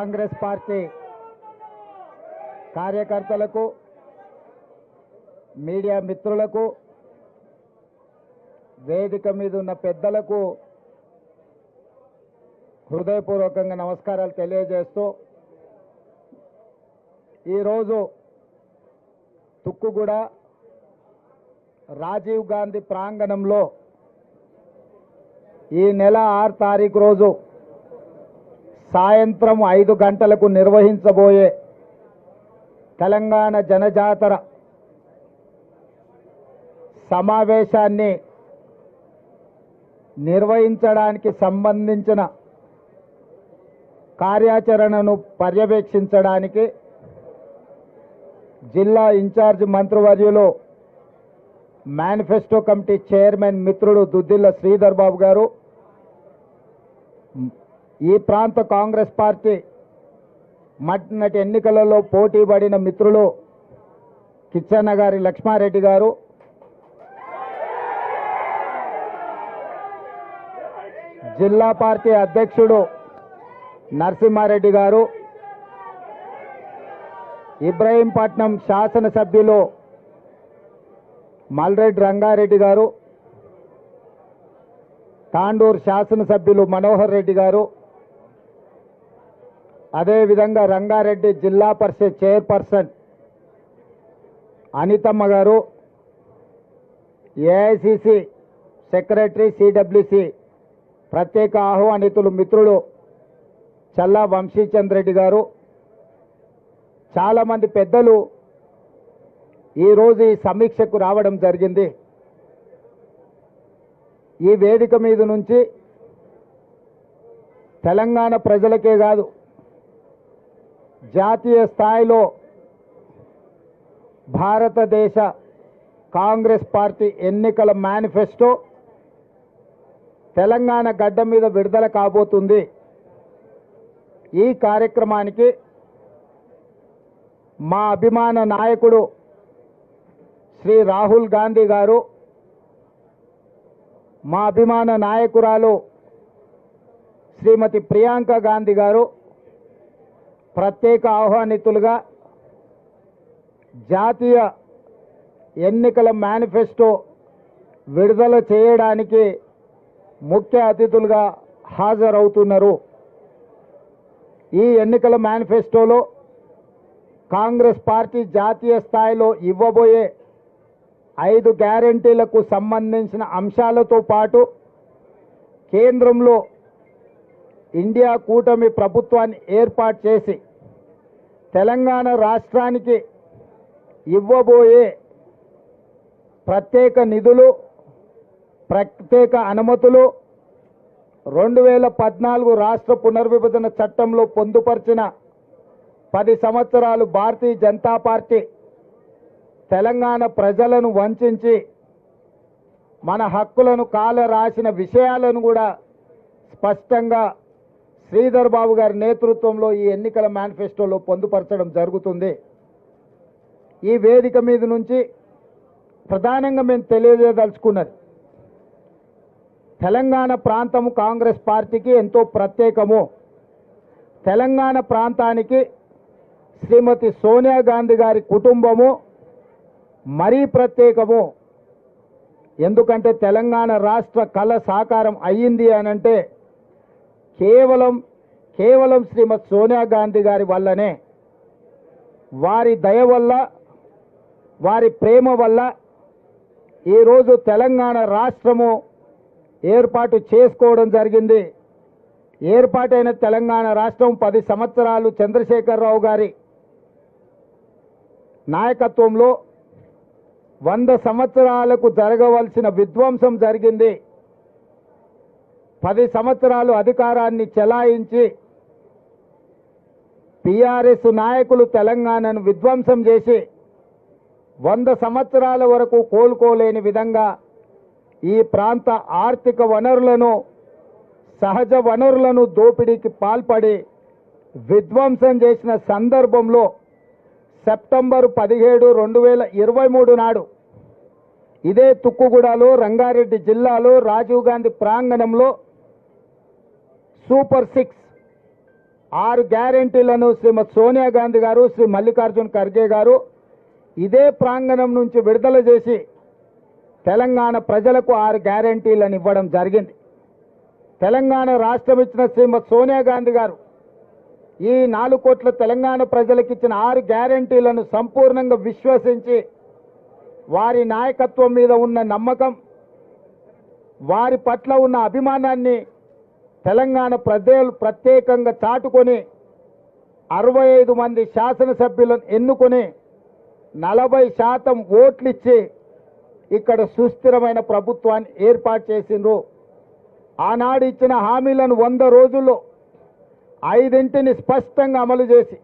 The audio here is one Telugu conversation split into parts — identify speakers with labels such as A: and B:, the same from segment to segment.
A: కాంగ్రెస్ పార్టీ కార్యకర్తలకు మీడియా మిత్రులకు వేదిక మీద ఉన్న పెద్దలకు హృదయపూర్వకంగా నమస్కారాలు తెలియజేస్తూ ఈరోజు తుక్కుగూడ రాజీవ్ గాంధీ ప్రాంగణంలో ఈ నెల 6 తారీఖు రోజు సాయంత్రం 5 గంటలకు నిర్వహించబోయే తెలంగాణ జనజాతర సమావేశాన్ని నిర్వహించడానికి సంబంధించిన కార్యాచరణను పర్యవేక్షించడానికి జిల్లా ఇన్ఛార్జ్ మంత్రివర్యులు మేనిఫెస్టో కమిటీ చైర్మన్ మిత్రుడు దుద్దిల్ల శ్రీధర్ బాబు గారు, ఈ ప్రాంత కాంగ్రెస్ పార్టీ మొన్నటి ఎన్నికలలో పోటీ పడిన మిత్రులు కిచ్చన్న గారి లక్ష్మారెడ్డి గారు, జిల్లా పార్టీ అధ్యక్షుడు నరసింహారెడ్డి గారు, ఇబ్రహీంపట్నం శాసనసభ్యులు మల్రెడ్డి రంగారెడ్డి గారు, తాండూరు శాసనసభ్యులు మనోహర్ రెడ్డి గారు, అదేవిధంగా రంగారెడ్డి జిల్లా పరిషత్ చైర్పర్సన్ అనితమ్మ గారు, ఏఐసిసి సెక్రటరీ సిడబ్ల్యూసి ప్రత్యేక ఆహ్వానితులు మిత్రులు చల్లా వంశీచంద్ర రెడ్డి గారు, చాలామంది పెద్దలు ఈరోజు ఈ సమీక్షకు రావడం జరిగింది. ఈ వేదిక మీద నుంచి తెలంగాణ ప్రజలకే కాదు, జాతీయ స్థాయిలో భారతదేశ కాంగ్రెస్ పార్టీ ఎన్నికల మేనిఫెస్టో తెలంగాణ గడ్డ మీద విడుదల కాబోతుంది. ఈ కార్యక్రమానికి మా అభిమాన నాయకుడు శ్రీ రాహుల్ గాంధీ గారు, మా అభిమాన నాయకురాలు శ్రీమతి ప్రియాంక గాంధీ గారు ప్రత్యేక ఆహ్వానితులుగా జాతీయ ఎన్నికల మేనిఫెస్టో విడుదల చేయడానికి ముఖ్య అతిథులుగా హాజరవుతున్నారు. ఈ ఎన్నికల మేనిఫెస్టోలో కాంగ్రెస్ పార్టీ జాతీయ స్థాయిలో ఇవ్వబోయే 5 గ్యారెంటీలకు సంబంధించిన అంశాలతో పాటు కేంద్రంలో ఇండియా కూటమి ప్రభుత్వాన్ని ఏర్పాటు చేసి తెలంగాణ రాష్ట్రానికి ఇవ్వబోయే ప్రత్యేక నిధులు, ప్రత్యేక అనుమతులు, 2014 రాష్ట్ర పునర్విభజన చట్టంలో పొందుపరిచిన 10 సంవత్సరాలు భారతీయ జనతా పార్టీ తెలంగాణ ప్రజలను వంచి మన హక్కులను కాలరాసిన విషయాలను కూడా స్పష్టంగా శ్రీధర్ బాబు గారి నేతృత్వంలో ఈ ఎన్నికల మేనిఫెస్టోలో పొందుపరచడం జరుగుతుంది. ఈ వేదిక మీద నుంచి ప్రధానంగా మేము తెలియజేయదలుచుకున్నది, తెలంగాణ ప్రాంతము కాంగ్రెస్ పార్టీకి ఎంతో ప్రత్యేకము. తెలంగాణ ప్రాంతానికి శ్రీమతి సోనియా గాంధీ గారి కుటుంబము మరీ ప్రత్యేకము. ఎందుకంటే తెలంగాణ రాష్ట్ర కళ సాకారం అయ్యింది అనంటే కేవలం శ్రీమతి సోనియా గాంధీ గారి వల్లనే, వారి దయ వల్ల, వారి ప్రేమ వల్ల ఈరోజు తెలంగాణ రాష్ట్రము ఏర్పాటు చేసుకోవడం జరిగింది. ఏర్పాటైన తెలంగాణ రాష్ట్రం 10 సంవత్సరాలు చంద్రశేఖరరావు గారి నాయకత్వంలో 100 సంవత్సరాలకు జరగవలసిన విధ్వంసం జరిగింది. 10 సంవత్సరాలు అధికారాన్ని చెలాయించి టీఆర్ఎస్ నాయకులు తెలంగాణను విధ్వంసం చేసి 100 సంవత్సరాల వరకు కోలుకోలేని విధంగా ఈ ప్రాంత ఆర్థిక వనరులను, సహజ వనరులను దోపిడీకి పాల్పడి విధ్వంసం చేసిన సందర్భంలో సెప్టెంబర్ 17, 2023 నాడు ఇదే తుక్కుగూడలో రంగారెడ్డి జిల్లాలో రాజీవ్ గాంధీ ప్రాంగణంలో సూపర్ 6 6 గ్యారెంటీలను శ్రీమతి సోనియా గాంధీ గారు, శ్రీ మల్లికార్జున్ ఖర్గే గారు ఇదే ప్రాంగణం నుంచి విడుదల చేసి తెలంగాణ ప్రజలకు 6 గ్యారెంటీలను ఇవ్వడం జరిగింది. తెలంగాణ రాష్ట్రం ఇచ్చిన శ్రీమతి సోనియా గాంధీ గారు ఈ 4 కోట్ల తెలంగాణ ప్రజలకు ఇచ్చిన 6 గ్యారెంటీలను సంపూర్ణంగా విశ్వసించి వారి నాయకత్వం మీద ఉన్న నమ్మకం, వారి పట్ల ఉన్న అభిమానాన్ని తెలంగాణ ప్రజలు ప్రత్యేకంగా చాటుకొని 65 మంది శాసనసభ్యులను ఎన్నుకొని 40% ఓట్లు ఇచ్చి ఇక్కడ సుస్థిరమైన ప్రభుత్వాన్ని ఏర్పాటు చేసిండ్రు. ఆనాడు ఇచ్చిన హామీలను 100 రోజుల్లో 5ంటిని స్పష్టంగా అమలు చేసి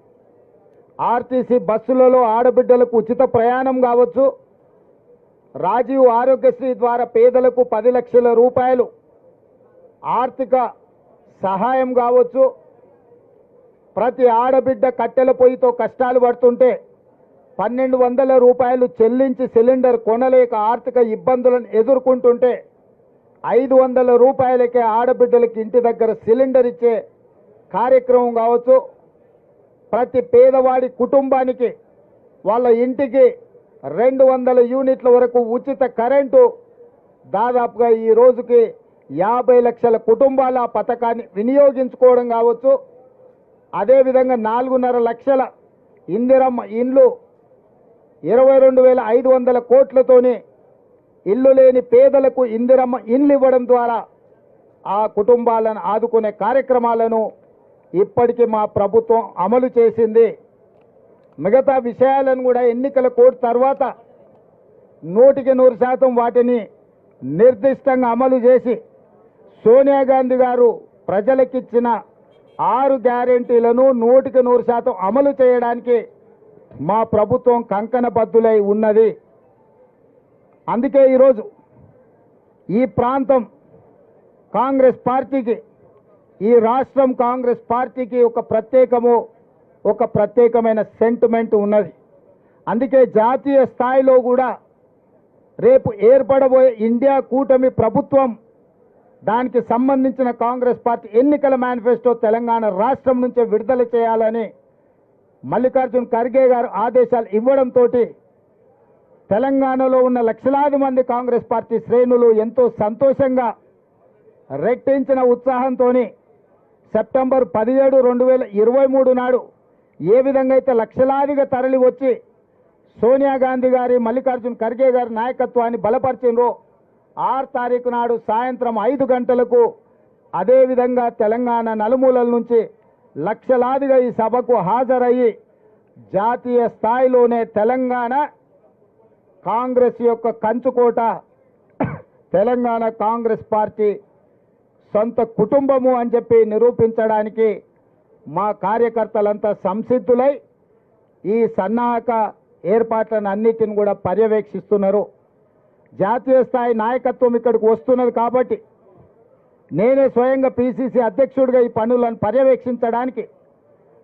A: ఆర్టీసీ బస్సులలో ఆడబిడ్డలకు ఉచిత ప్రయాణం కావచ్చు, రాజీవ్ ఆరోగ్యశ్రీ ద్వారా పేదలకు 10 లక్షల రూపాయలు ఆర్థిక సహాయం కావచ్చు, ప్రతి ఆడబిడ్డ కట్టెల పొయ్యితో కష్టాలు పడుతుంటే 1200 రూపాయలు చెల్లించి సిలిండర్ కొనలేక ఆర్థిక ఇబ్బందులను ఎదుర్కొంటుంటే 500 రూపాయలకే ఆడబిడ్డలకి ఇంటి దగ్గర సిలిండర్ ఇచ్చే కార్యక్రమం కావచ్చు, ప్రతి పేదవాడి కుటుంబానికి వాళ్ళ ఇంటికి 200 యూనిట్ల వరకు ఉచిత కరెంటు, దాదాపుగా ఈ రోజుకి 50 లక్షల కుటుంబాల పథకాన్ని వినియోగించుకోవడం కావచ్చు, అదేవిధంగా 4.5 లక్షల ఇందిరమ్మ ఇండ్లు 22,500 కోట్లతోని ఇల్లు లేని పేదలకు ఇందిరమ్మ ఇండ్లు ఇవ్వడం ద్వారా ఆ కుటుంబాలను ఆదుకునే కార్యక్రమాలను ఇప్పటికీ మా ప్రభుత్వం అమలు చేసింది. మిగతా విషయాలను కూడా ఎన్నికల కోడ్ తర్వాత 100% వాటిని నిర్దిష్టంగా అమలు చేసి సోనియా గాంధీ గారు ప్రజలకిచ్చిన 6 గ్యారెంటీలను 100% అమలు చేయడానికి మా ప్రభుత్వం కంకణబద్ధులై ఉన్నది. అందుకే ఈరోజు ఈ ప్రాంతం కాంగ్రెస్ పార్టీకి, ఈ రాష్ట్రం కాంగ్రెస్ పార్టీకి ఒక ప్రత్యేకమైన సెంటిమెంట్ ఉన్నది. అందుకే జాతీయ స్థాయిలో కూడా రేపు ఏర్పడబోయే ఇండియా కూటమి ప్రభుత్వం, దానికి సంబంధించిన కాంగ్రెస్ పార్టీ ఎన్నికల మేనిఫెస్టో తెలంగాణ రాష్ట్రం నుంచే విడుదల చేయాలని మల్లికార్జున్ ఖర్గే గారు ఆదేశాలు ఇవ్వడంతో తెలంగాణలో ఉన్న లక్షలాది మంది కాంగ్రెస్ పార్టీ శ్రేణులు ఎంతో సంతోషంగా, రెట్టించిన ఉత్సాహంతో సెప్టెంబర్ 17, 2023 నాడు ఏ విధంగా అయితే లక్షలాదిగా తరలి వచ్చి సోనియా గాంధీ గారి, మల్లికార్జున్ ఖర్గే గారి నాయకత్వాన్ని బలపరిచిండ్రో 6 తారీఖు నాడు సాయంత్రం 5 గంటలకు అదేవిధంగా తెలంగాణ నలుమూలల నుంచి లక్షలాదిగా ఈ సభకు హాజరయ్యి జాతీయ స్థాయిలోనే తెలంగాణ కాంగ్రెస్ యొక్క కంచుకోట, తెలంగాణ కాంగ్రెస్ పార్టీ సొంత కుటుంబము అని చెప్పి నిరూపించడానికి మా కార్యకర్తలంతా సంసిద్ధులై ఈ సన్నాహక ఏర్పాట్లను అన్నిటిని కూడా పర్యవేక్షిస్తున్నారు. జాతీయ స్థాయి నాయకత్వం ఇక్కడికి వస్తున్నది కాబట్టి నేనే స్వయంగా పిసిసి అధ్యక్షుడిగా ఈ పనులను పర్యవేక్షించడానికి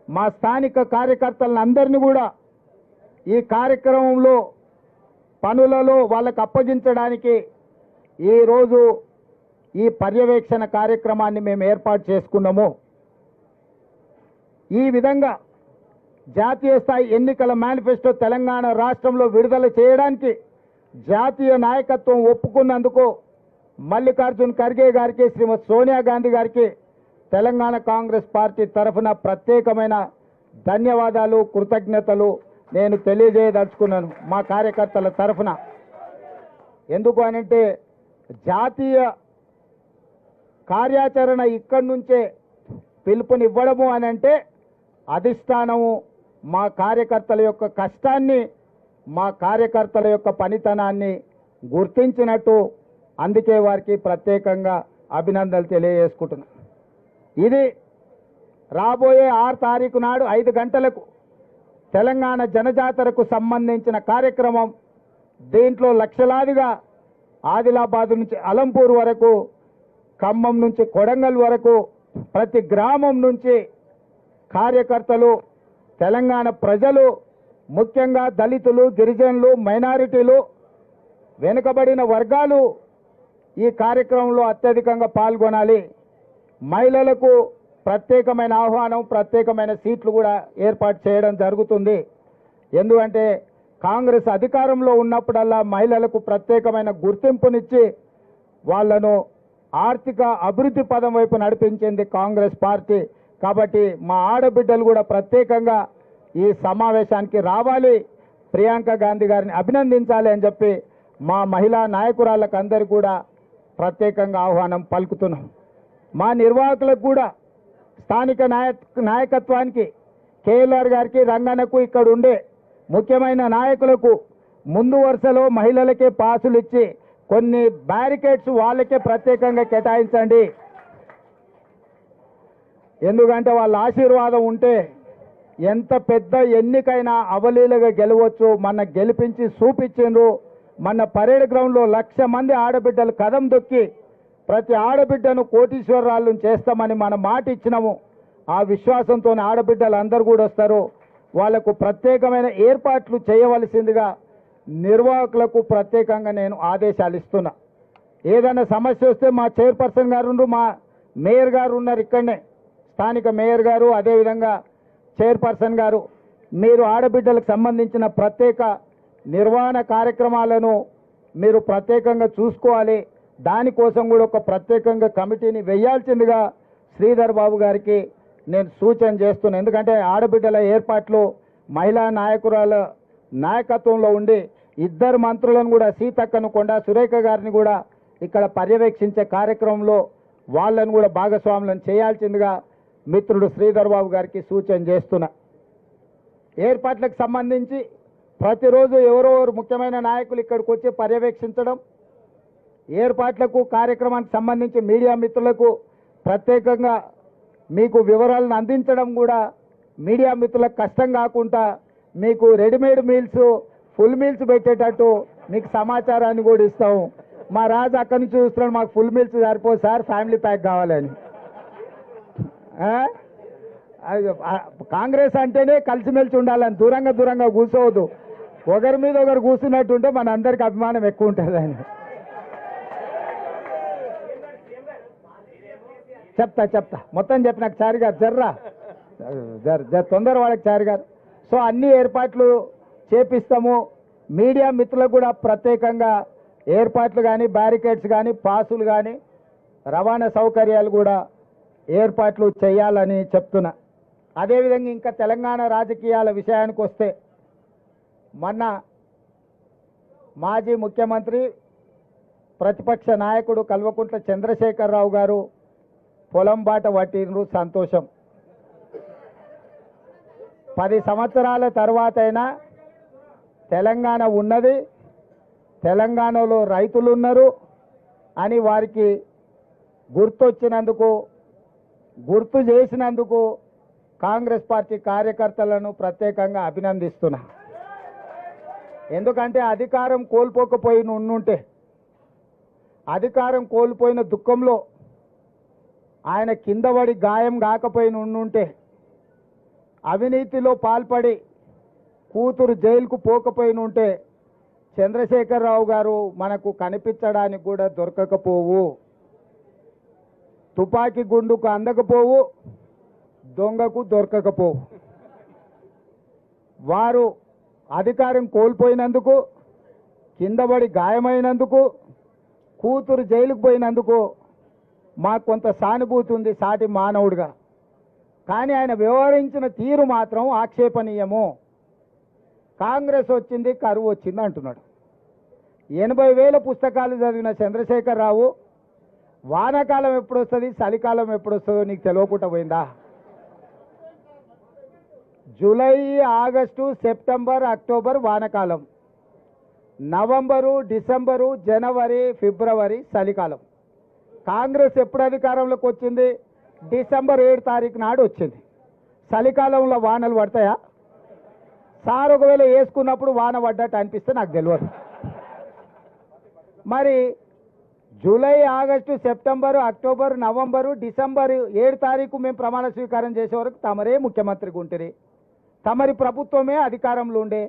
A: మా స్థానిక కార్యకర్తలను అందరినీ కూడా ఈ కార్యక్రమంలో పనులలో వాళ్ళకు అప్పగించడానికి ఈరోజు ఈ పర్యవేక్షణ కార్యక్రమాన్ని మేము ఏర్పాటు చేసుకున్నాము. ఈ విధంగా జాతీయ స్థాయి ఎన్నికల మేనిఫెస్టో తెలంగాణ రాష్ట్రంలో విడుదల చేయడానికి జాతీయ నాయకత్వం ఒప్పుకున్నందుకు మల్లికార్జున్ ఖర్గే గారికి, శ్రీమతి సోనియా గాంధీ గారికి తెలంగాణ కాంగ్రెస్ పార్టీ తరఫున ప్రత్యేకమైన ధన్యవాదాలు, కృతజ్ఞతలు నేను తెలియజేయదలుచుకున్నాను మా కార్యకర్తల తరఫున. ఎందుకు అనంటే జాతీయ కార్యాచరణ ఇక్కడి నుంచే పిలుపునివ్వడము అనంటే అధిష్టానము మా కార్యకర్తల యొక్క కష్టాన్ని, మా కార్యకర్తల యొక్క పనితనాన్ని గుర్తించినట్టు. అందుకే వారికి ప్రత్యేకంగా అభినందనలు తెలియజేసుకుంటున్నాను. ఇది రాబోయే 6 తారీఖు నాడు 5 గంటలకు తెలంగాణ జనజాతరకు సంబంధించిన కార్యక్రమం. దీంట్లో లక్షలాదిగా ఆదిలాబాద్ నుంచి అలంపూర్ వరకు, ఖమ్మం నుంచి కొడంగల్ వరకు ప్రతి గ్రామం నుంచి కార్యకర్తలు, తెలంగాణ ప్రజలు, ముఖ్యంగా దళితులు, గిరిజనులు, మైనారిటీలు, వెనుకబడిన వర్గాలు ఈ కార్యక్రమంలో అత్యధికంగా పాల్గొనాలి. మహిళలకు ప్రత్యేకమైన ఆహ్వానం, ప్రత్యేకమైన సీట్లు కూడా ఏర్పాటు చేయడం జరుగుతుంది. ఎందుకంటే కాంగ్రెస్ అధికారంలో ఉన్నప్పుడల్లా మహిళలకు ప్రత్యేకమైన గుర్తింపునిచ్చి వాళ్ళను ఆర్థిక అభివృద్ధి పదం వైపు నడిపించింది కాంగ్రెస్ పార్టీ. కాబట్టి మా ఆడబిడ్డలు కూడా ప్రత్యేకంగా ఈ సమావేశానికి రావాలి, ప్రియాంక గాంధీ గారిని అభినందించాలి అని చెప్పి మా మహిళా నాయకురాళ్ళకు అందరికీ కూడా ప్రత్యేకంగా ఆహ్వానం పలుకుతున్నాం. మా నిర్వాహకులకు కూడా స్థానిక నాయకత్వానికి కేఎల్ఆర్ గారికి, రంగన్నకు, ఇక్కడ ఉండే ముఖ్యమైన నాయకులకు ముందు వరుసలో మహిళలకే పాసులు ఇచ్చి కొన్ని బ్యారికేడ్స్ వాళ్ళకే ప్రత్యేకంగా కేటాయించండి. ఎందుకంటే వాళ్ళ ఆశీర్వాదం ఉంటే ఎంత పెద్ద ఎన్నికైనా అవలీలగా గెలవచ్చు. మన గెలిపించి చూపించిండ్రు. మన పరేడ్ గ్రౌండ్లో 1,00,000 మంది ఆడబిడ్డలు కదం దొక్కి ప్రతి ఆడబిడ్డను కోటీశ్వరరాళ్ళను చేస్తామని మనం మాట ఇచ్చినాము. ఆ విశ్వాసంతో ఆడబిడ్డలు అందరూ కూడా వస్తారు. వాళ్లకు ప్రత్యేకమైన ఏర్పాట్లు చేయవలసిందిగా నిర్వాహకులకు ప్రత్యేకంగా నేను ఆదేశాలు ఇస్తున్నా. ఏదైనా సమస్య వస్తే మా చైర్పర్సన్ గారు ఉన్నారు, మా మేయర్ గారు ఉన్నారు ఇక్కడనే, స్థానిక మేయర్ గారు, అదేవిధంగా చైర్పర్సన్ గారు, మీరు ఆడబిడ్డలకు సంబంధించిన ప్రత్యేక నిర్వహణ కార్యక్రమాలను మీరు ప్రత్యేకంగా చూసుకోవాలి. దానికోసం కూడా ఒక ప్రత్యేకంగా కమిటీని వేయాల్సిందిగా శ్రీధర్ బాబు గారికి నేను సూచన చేస్తున్నాను. ఎందుకంటే ఆడబిడ్డల ఏర్పాట్లు మహిళా నాయకురాల నాయకత్వంలో ఉండి 2 మంత్రులను కూడా, సీతక్కను, కొండా సురేఖ గారిని కూడా ఇక్కడ పర్యవేక్షించే కార్యక్రమంలో వాళ్ళను కూడా భాగస్వాములను చేయాల్సిందిగా మిత్రుడు శ్రీధర్ బాబు గారికి సూచన చేస్తున్నా. ఏర్పాట్లకు సంబంధించి ప్రతిరోజు ఎవరెవరు ముఖ్యమైన నాయకులు ఇక్కడికి వచ్చి పర్యవేక్షించడం, ఏర్పాట్లకు కార్యక్రమానికి సంబంధించి మీడియా మిత్రులకు ప్రత్యేకంగా మీకు వివరాలను అందించడం కూడా మీడియా మిత్రులకు కష్టం కాకుండా మీకు రెడీమేడ్ మీల్స్, ఫుల్ మీల్స్ పెట్టేటట్టు మీకు సమాచారాన్ని కూడా ఇస్తాము. మా రాజు అక్కడి నుంచి చూస్తున్నాడు, మాకు ఫుల్ మీల్స్ సరిపోదు సార్, ఫ్యామిలీ ప్యాక్ కావాలని. కాంగ్రెస్ అంటేనే కలిసిమెలిసి ఉండాలని, దూరంగా దూరంగా కూర్చోవద్దు. ఒకరి మీద ఒకరు కూర్చున్నట్టుంటే మన అందరికి అభిమానం ఎక్కువ ఉంటుంది అని చెప్తా మొత్తం చెప్పినాక చారి గారు జర్రా తొందర వాళ్ళకి చారి గారు. సో అన్ని ఏర్పాట్లు చేపిస్తాము. మీడియా మిత్రులకు కూడా ప్రత్యేకంగా ఏర్పాట్లు కానీ, బ్యారికేడ్స్ కానీ, పాసులు కానీ, రవాణా సౌకర్యాలు కూడా ఏర్పాట్లు చేయాలని చెప్తున్నా. అదేవిధంగా ఇంకా తెలంగాణ రాజకీయాల విషయానికి వస్తే, మొన్న మాజీ ముఖ్యమంత్రి ప్రతిపక్ష నాయకుడు కల్వకుంట్ల చంద్రశేఖరరావు గారు పొలం బాట పట్టినరు, సంతోషం. 10 సంవత్సరాల తర్వాత అయినా తెలంగాణ ఉన్నది, తెలంగాణలో రైతులు ఉన్నారు అని వారికి గుర్తొచ్చినందుకు, గుర్తు చేసినందుకు కాంగ్రెస్ పార్టీ కార్యకర్తలను ప్రత్యేకంగా అభినందిస్తున్నా. ఎందుకంటే అధికారం కోల్పోకపోయిన ఉండుంటే, అధికారం కోల్పోయిన దుఃఖంలో ఆయన కింద పడి గాయం కాకపోయిన ఉండుంటే, అవినీతిలో పాల్పడి కూతురు జైలుకు పోకపోయిన ఉంటే చంద్రశేఖరరావు గారు మనకు కనిపించడానికి కూడా దొరకకపోవు. తుపాకీ గుండుకు అందకపోవు, దొంగకు దొరకకపోవు. వారు అధికారం కోల్పోయినందుకు, కిందపడి గాయమైనందుకు, కూతురు జైలుకు పోయినందుకు మాకు కొంత సానుభూతి ఉంది సాటి మానవుడిగా. కానీ ఆయన వ్యవహరించిన తీరు మాత్రం ఆక్షేపణీయము. కాంగ్రెస్ వచ్చింది, కరువు వచ్చింది అంటున్నాడు. 80,000 పుస్తకాలు చదివిన చంద్రశేఖరరావు వానాకాలం ఎప్పుడు వస్తుంది, చలికాలం ఎప్పుడు వస్తుందో నీకు తెలియకుండా పోయిందా? జూలై, ఆగస్టు, సెప్టెంబర్, అక్టోబర్ వానకాలం, నవంబరు, డిసెంబరు, జనవరి, ఫిబ్రవరి చలికాలం. కాంగ్రెస్ ఎప్పుడు అధికారంలోకి వచ్చింది? డిసెంబర్ 7 తారీఖు నాడు వచ్చింది. చలికాలంలో వానలు పడతాయా? సార్ ఒకవేళ వేసుకున్నప్పుడు వాన పడ్డట్టు అనిపిస్తే నాకు తెలియదు. మరి July, August, September, October, November, December 7 తారీఖు మేము ప్రమాణ స్వీకారం చేసే వరకు తమరే ముఖ్యమంత్రిగా ఉంటుంది, తమరి ప్రభుత్వమే అధికారంలో ఉండే.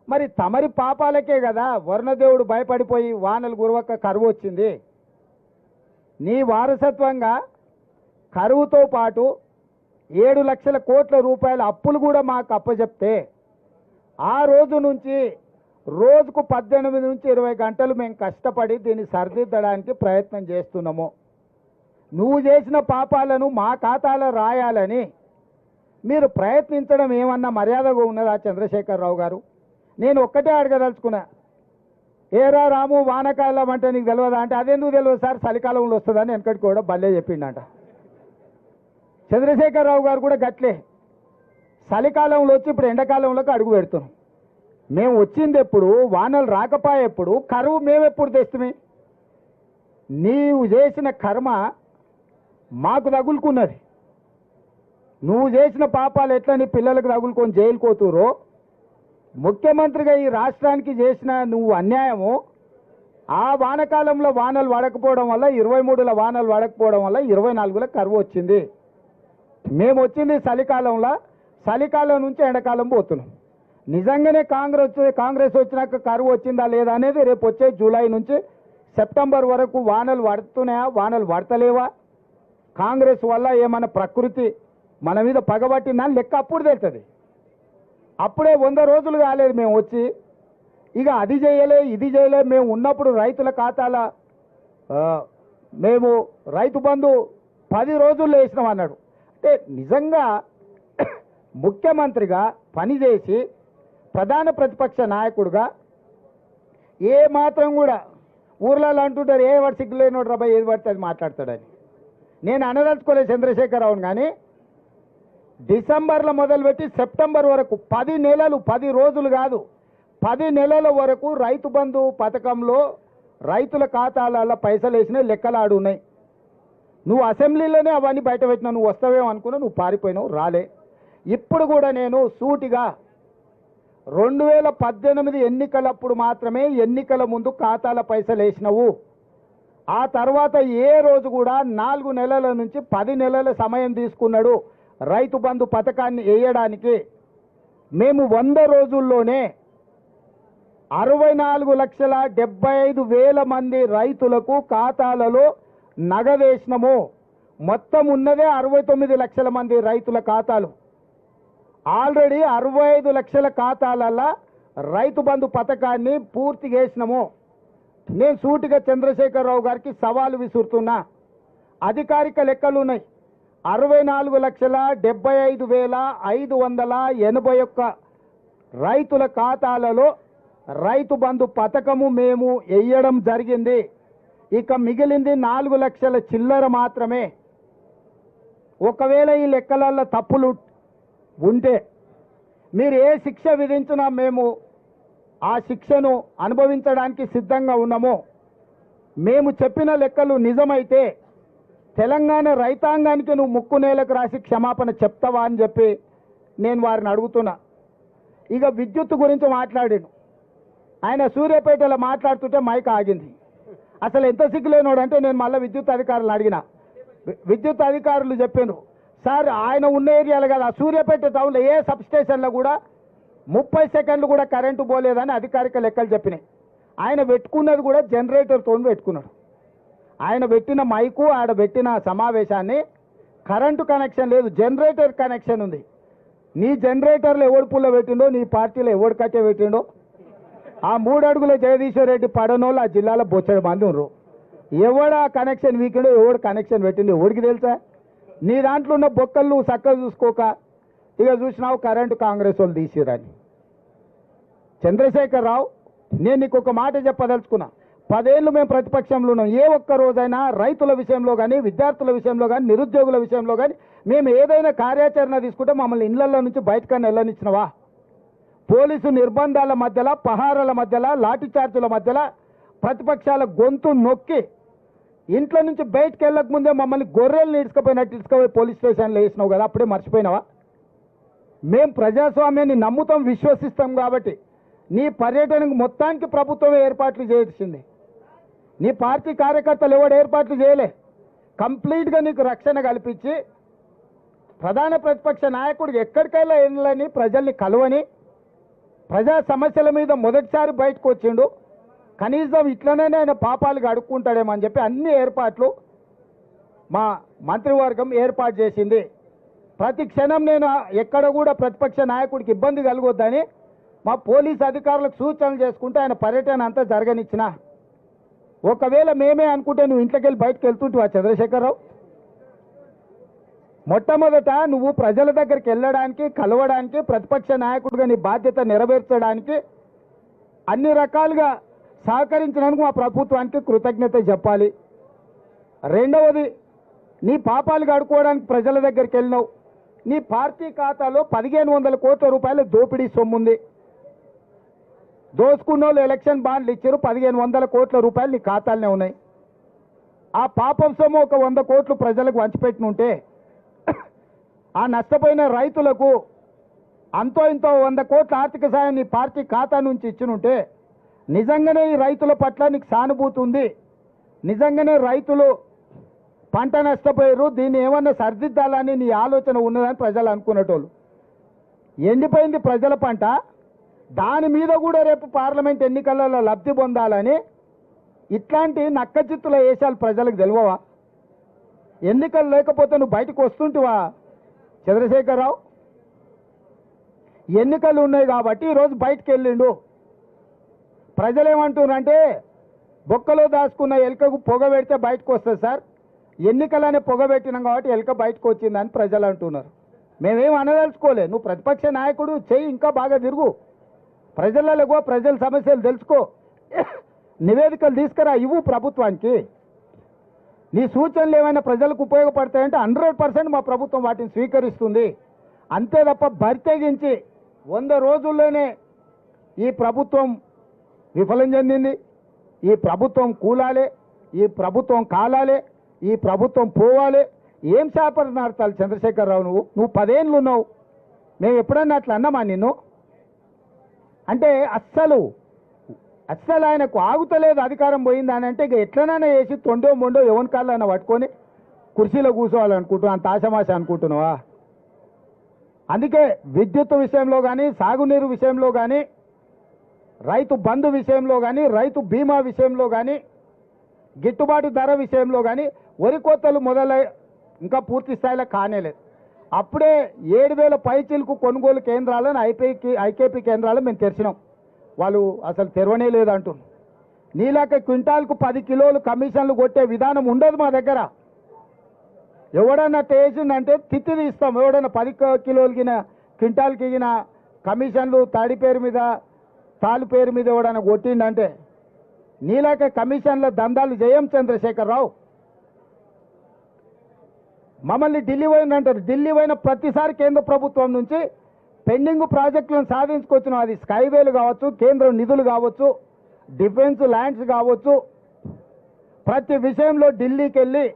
A: మరి తమరి పాపాలకే కదా వరుణదేవుడు భయపడిపోయి వానలు గురవక కరువు వచ్చింది. నీ వారసత్వంగా కరువుతో పాటు 7 లక్షల కోట్ల రూపాయల అప్పులు కూడా మాకు అప్పచెప్తే ఆ రోజు నుంచి రోజుకు 18 నుంచి 20 గంటలు మేము కష్టపడి దీన్ని సరిదిద్దడానికి ప్రయత్నం చేస్తున్నాము. నువ్వు చేసిన పాపాలను మా ఖాతాలో రాయాలని మీరు ప్రయత్నించడం ఏమన్నా మర్యాదగా ఉన్నదా చంద్రశేఖరరావు గారు? నేను ఒక్కటే అడగదలుచుకున్నా, ఏరా రాము వానకాలం అంటే నీకు తెలియదా అంటే అదెందుకు తెలియదు సార్ చలికాలంలో వస్తుందని వెనకటికి కూడా భలే చెప్పిండంట. చంద్రశేఖరరావు గారు కూడా గట్లే చలికాలంలో వచ్చి ఇప్పుడు ఎండాకాలంలోకి అడుగు పెడుతున్నాం. మేము వచ్చింది ఎప్పుడు, వానలు రాకపోయేప్పుడు, కరువు మేమెప్పుడు తెస్తుమే? నీవు చేసిన కర్మ మాకు తగులుకున్నది. నువ్వు చేసిన పాపాలు ఎట్లా నీ పిల్లలకు తగులుకొని జైలు కోతురో, ముఖ్యమంత్రిగా ఈ రాష్ట్రానికి చేసిన నువ్వు అన్యాయము ఆ వానకాలంలో వానలు పడకపోవడం వల్ల 23లో వానలు పడకపోవడం వల్ల 24లో కరువు వచ్చింది. మేము వచ్చింది చలికాలంలో, చలికాలం నుంచి ఎండాకాలం పోతున్నాం. నిజంగానే కాంగ్రెస్ వచ్చినాక కరువు వచ్చిందా లేదా అనేది రేపు వచ్చే జూలై నుంచి సెప్టెంబర్ వరకు వానలు పడుతున్నాయా, వానలు పడతలేవా, కాంగ్రెస్ వల్ల ఏమైనా ప్రకృతి మన మీద పగబట్టిందా లెక్క అప్పుడు తెలుస్తుంది. అప్పుడే 100 రోజులు కాలేదు మేము వచ్చి, ఇక అది చేయలే ఇది చేయలే. మేము ఉన్నప్పుడు రైతుల ఖాతాల మేము రైతు బంధు 10 రోజుల్లో వేసినాం అన్నాడు. అంటే నిజంగా ముఖ్యమంత్రిగా పనిచేసి ప్రధాన ప్రతిపక్ష నాయకుడుగా ఏ మాత్రం కూడా ఊర్లలో అంటుంటారు ఏ వాడు సిగ్గులేనోడు రాబాయి ఏది పడితే అది మాట్లాడతాడని. నేను అనదలుచుకోలేదు చంద్రశేఖరరావును, కానీ డిసెంబర్లో మొదలుపెట్టి సెప్టెంబర్ వరకు 10 నెలలు 10 రోజులు కాదు 10 నెలల వరకు రైతు బంధు పథకంలో రైతుల ఖాతాలలో పైసలు వేసిన లెక్కలాడు ఉన్నాయి. నువ్వు అసెంబ్లీలోనే అవన్నీ బయట పెట్టినావు. నువ్వు వస్తావేమో అనుకున్నా, నువ్వు పారిపోయినావు, రాలే. ఇప్పుడు కూడా నేను సూటిగా 2018 ఎన్నికలప్పుడు మాత్రమే ఎన్నికల ముందు ఖాతాల పైసలు వేసినావు. ఆ తర్వాత ఏ రోజు కూడా 4 నెలల నుంచి 10 నెలల సమయం తీసుకున్నాడు రైతు బంధు పథకాన్ని వేయడానికి. మేము 100 రోజుల్లోనే 64,75,000 మంది రైతులకు ఖాతాలలో నగదేసినాము. మొత్తం ఉన్నదే 69 లక్షల మంది రైతుల ఖాతాలు. ఆల్రెడీ 65 లక్షల ఖాతాలలో రైతు బంధు పథకాన్ని పూర్తిగా వేసినాము. నేను సూటిగా చంద్రశేఖరరావు గారికి సవాలు విసురుతున్నా. అధికారిక లెక్కలు ఉన్నాయి. 64,75,581 రైతుల ఖాతాలలో రైతు బంధు పథకము మేము వేయడం జరిగింది. ఇక మిగిలింది 4 లక్షల చిల్లర మాత్రమే. ఒకవేళ ఈ లెక్కలలో తప్పులు ఉంటే మీరు ఏ శిక్ష విధించినా మేము ఆ శిక్షను అనుభవించడానికి సిద్ధంగా ఉన్నాము. మేము చెప్పిన లెక్కలు నిజమైతే తెలంగాణ రైతాంగానికి నువ్వు ముక్కు నేలకు రాసి క్షమాపణ చెప్తావా అని చెప్పి నేను వారిని అడుగుతున్నా. ఇక విద్యుత్ గురించి మాట్లాడాను. ఆయన సూర్యాపేటలో మాట్లాడుతుంటే మైక్ ఆగింది. అసలు ఎంత సిగ్గులేనోడంటే నేను మళ్ళీ విద్యుత్ అధికారులను అడిగిన. విద్యుత్ అధికారులు చెప్పారు, సార్ ఆయన ఉన్న ఏరియాలో కదా సూర్యాపేట టౌన్లో ఏ సబ్ స్టేషన్లో కూడా 30 సెకండ్లు కూడా కరెంటు పోలేదని అధికారిక లెక్కలు చెప్పినాయి. ఆయన పెట్టుకున్నది కూడా జనరేటర్తో పెట్టుకున్నాడు. ఆయన పెట్టిన మైకు ఆడ పెట్టిన సమావేశాన్ని కరెంటు కనెక్షన్ లేదు, జనరేటర్ కనెక్షన్ ఉంది. నీ జనరేటర్లో ఎవడు పుల్ల పెట్టిండో, నీ పార్టీలో ఎవడు కట్టే పెట్టిండో, ఆ 3 అడుగుల జగదీశ్వర్ రెడ్డి పడనోళ్ళు ఆ జిల్లాలో బొచ్చడి మంది ఉన్నారు. ఎవడ కనెక్షన్ వీకిండో, ఎవడు కనెక్షన్ పెట్టిండో ఎవడికి తెలుసా? నీ దాంట్లో ఉన్న బొక్కలు నువ్వు చక్కగా చూసుకోక ఇక చూసినావు కరెంటు కాంగ్రెస్ వాళ్ళు తీసిరని. చంద్రశేఖరరావు, నేను నీకు ఒక మాట చెప్పదలుచుకున్నా. 10 ఏళ్ళు మేము ప్రతిపక్షంలో ఉన్నాం. ఏ ఒక్క రోజైనా రైతుల విషయంలో కానీ, విద్యార్థుల విషయంలో కానీ, నిరుద్యోగుల విషయంలో కానీ మేము ఏదైనా కార్యాచరణ తీసుకుంటే మమ్మల్ని ఇళ్లలో నుంచి బయటకన్నా వెళ్ళనిచ్చినవా? పోలీసు నిర్బంధాల మధ్యలో, పహారాల మధ్యలో, లాఠీ చార్జీల మధ్యలో ప్రతిపక్షాల గొంతు నొక్కి ఇంట్లో నుంచి బయటకు వెళ్ళక ముందే మమ్మల్ని గొర్రెలు ఇసుకపోయినట్టు ఇసుకపోయి పోలీస్ స్టేషన్లో వేసినావు కదా, అప్పుడే మర్చిపోయినావా? మేము ప్రజాస్వామ్యాన్ని నమ్ముతాం, విశ్వసిస్తాం కాబట్టి నీ పర్యటనకు మొత్తానికి ప్రభుత్వమే ఏర్పాట్లు చేసింది. నీ పార్టీ కార్యకర్తలు ఎవడు ఏర్పాట్లు చేయలే. కంప్లీట్గా నీకు రక్షణ కల్పించి ప్రధాన ప్రతిపక్ష నాయకుడికి ఎక్కడికైనా వెళ్ళని, ప్రజల్ని కలవని, ప్రజా సమస్యల మీద మొదటిసారి బయటకు వచ్చిండు. కనీసం ఇట్లనే ఆయన పాపాలు అడుక్కుంటాడేమో అని చెప్పి అన్ని ఏర్పాట్లు మా మంత్రివర్గం ఏర్పాటు చేసింది. ప్రతి క్షణం నేను ఎక్కడ కూడా ప్రతిపక్ష నాయకుడికి ఇబ్బంది కలగొద్దని మా పోలీస్ అధికారులకు సూచనలు చేసుకుంటూ ఆయన పర్యటన అంతా జరగనిచ్చిన. ఒకవేళ మేమే అనుకుంటే నువ్వు ఇంట్లోకి వెళ్ళి బయటకు వెళ్తుంటావా చంద్రశేఖరరావు? మొట్టమొదట నువ్వు ప్రజల దగ్గరికి వెళ్ళడానికి, కలవడానికి, ప్రతిపక్ష నాయకుడిగా నీ బాధ్యత నెరవేర్చడానికి అన్ని రకాలుగా సహకరించినందుకు మా ప్రభుత్వానికి కృతజ్ఞత చెప్పాలి. రెండవది, నీ పాపాలు కడుక్కోవడానికి ప్రజల దగ్గరికి వెళ్ళినావు. నీ పార్టీ ఖాతాలో 1500 కోట్ల రూపాయల దోపిడీ సొమ్ముంది. దోసుకున్న వాళ్ళు ఎలక్షన్ బాండ్లు ఇచ్చారు, 1500 కోట్ల రూపాయలు నీ ఖాతాలనే ఉన్నాయి. ఆ పాపం సొమ్ము ఒక 100 కోట్లు ప్రజలకు వంచిపెట్టినుంటే ఆ నష్టపోయిన రైతులకు అంతో ఇంతో 100 కోట్ల ఆర్థిక సాయం నీ పార్టీ ఖాతా నుంచి ఇచ్చినుంటే నిజంగానే ఈ రైతుల పట్ల నీకు సానుభూతి ఉంది, నిజంగానే రైతులు పంట నష్టపోయారు, దీన్ని ఏమన్నా సరిదిద్దాలని నీ ఆలోచన ఉన్నదని ప్రజలు అనుకునేటోళ్ళు. ఎండిపోయింది ప్రజల పంట, దాని మీద కూడా రేపు పార్లమెంట్ ఎన్నికలలో లబ్ధి పొందాలని ఇట్లాంటి నక్కచిత్తుల వేషాలు ప్రజలకు తెలియవా? ఎన్నికలు లేకపోతే నువ్వు బయటకు వస్తుంటివా చంద్రశేఖరరావు? ఎన్నికలు ఉన్నాయి కాబట్టి ఈరోజు బయటకు వెళ్ళిండు. ప్రజలు ఏమంటున్నారంటే బొక్కలో దాచుకున్న ఎలుకకు పొగ పెడితే బయటకు వస్తుంది సార్, ఎన్నికలనే పొగ పెట్టినాం కాబట్టి ఎలుక బయటకు వచ్చిందని ప్రజలు అంటున్నారు. మేమేం అనదలుచుకోలే, నువ్వు ప్రతిపక్ష నాయకుడు చెయ్యి, ఇంకా బాగా తిరుగు, ప్రజలలో ప్రజల సమస్యలు తెలుసుకో, నివేదికలు తీసుకురా, ఇవ్వు ప్రభుత్వానికి. నీ సూచనలు ఏమైనా ప్రజలకు ఉపయోగపడతాయంటే 100% మా ప్రభుత్వం వాటిని స్వీకరిస్తుంది. అంతే తప్ప బరితెగించి 100 రోజుల్లోనే ఈ ప్రభుత్వం విఫలం చెందింది, ఈ ప్రభుత్వం కూలాలే, ఈ ప్రభుత్వం కాలాలే, ఈ ప్రభుత్వం పోవాలే, ఏం శాపనార్థాలు చంద్రశేఖరరావు? నువ్వు 10 ఏళ్ళు ఉన్నావు, మేము ఎప్పుడన్నా అట్లా అన్నామా నిన్ను? అంటే అస్సలు ఆయనకు ఆగుతలేదు అధికారం పోయింది అని అంటే ఇక ఎట్లనైనా వేసి తొండో మొండో ఎవరి కాళ్ళైనా పట్టుకొని కుర్చీలో కూర్చోవాలనుకుంటున్నావు, అంత ఆశమాశ అనుకుంటున్నావా? అందుకే విద్యుత్ విషయంలో కానీ, సాగునీరు విషయంలో కానీ, రైతు బంధు విషయంలో కానీ, రైతు బీమా విషయంలో కానీ, గిట్టుబాటు ధర విషయంలో కానీ వరి కోతలు మొదలై ఇంకా పూర్తి స్థాయిలో కానేలేదు. అప్పుడే 7000 పైచీలకు కొనుగోలు కేంద్రాలను ఐకేపీ కేంద్రాలను మేము తెరిచినాం, వాళ్ళు అసలు తెరవనే లేదంటున్నారు. నీలాక క్వింటాల్కు 10 కిలోలు కమిషన్లు కొట్టే విధానం ఉండదు మా దగ్గర. ఎవడన్నా చేసిందంటే తిత్తి తీస్తాం. ఎవడన్నా 10 కిలోలకిన క్వింటాల్కి కమిషన్లు తాడి పేరు మీద, తాలు పేరు మీద ఎవడన్నా కొట్టిండంటే నీలాక కమిషన్ల దందాలు చేయం చంద్రశేఖరరావు. మమ్మల్ని ఢిల్లీ పోయిందంటారు, ఢిల్లీ పోయిన ప్రతిసారి కేంద్ర ప్రభుత్వం నుంచి పెండింగ్ ప్రాజెక్టులను సాధించుకొచ్చినాం. అది స్కైవేలు కావచ్చు, కేంద్ర నిధులు కావచ్చు, డిఫెన్స్ ల్యాండ్స్ కావచ్చు, ప్రతి విషయంలో ఢిల్లీకి వెళ్ళి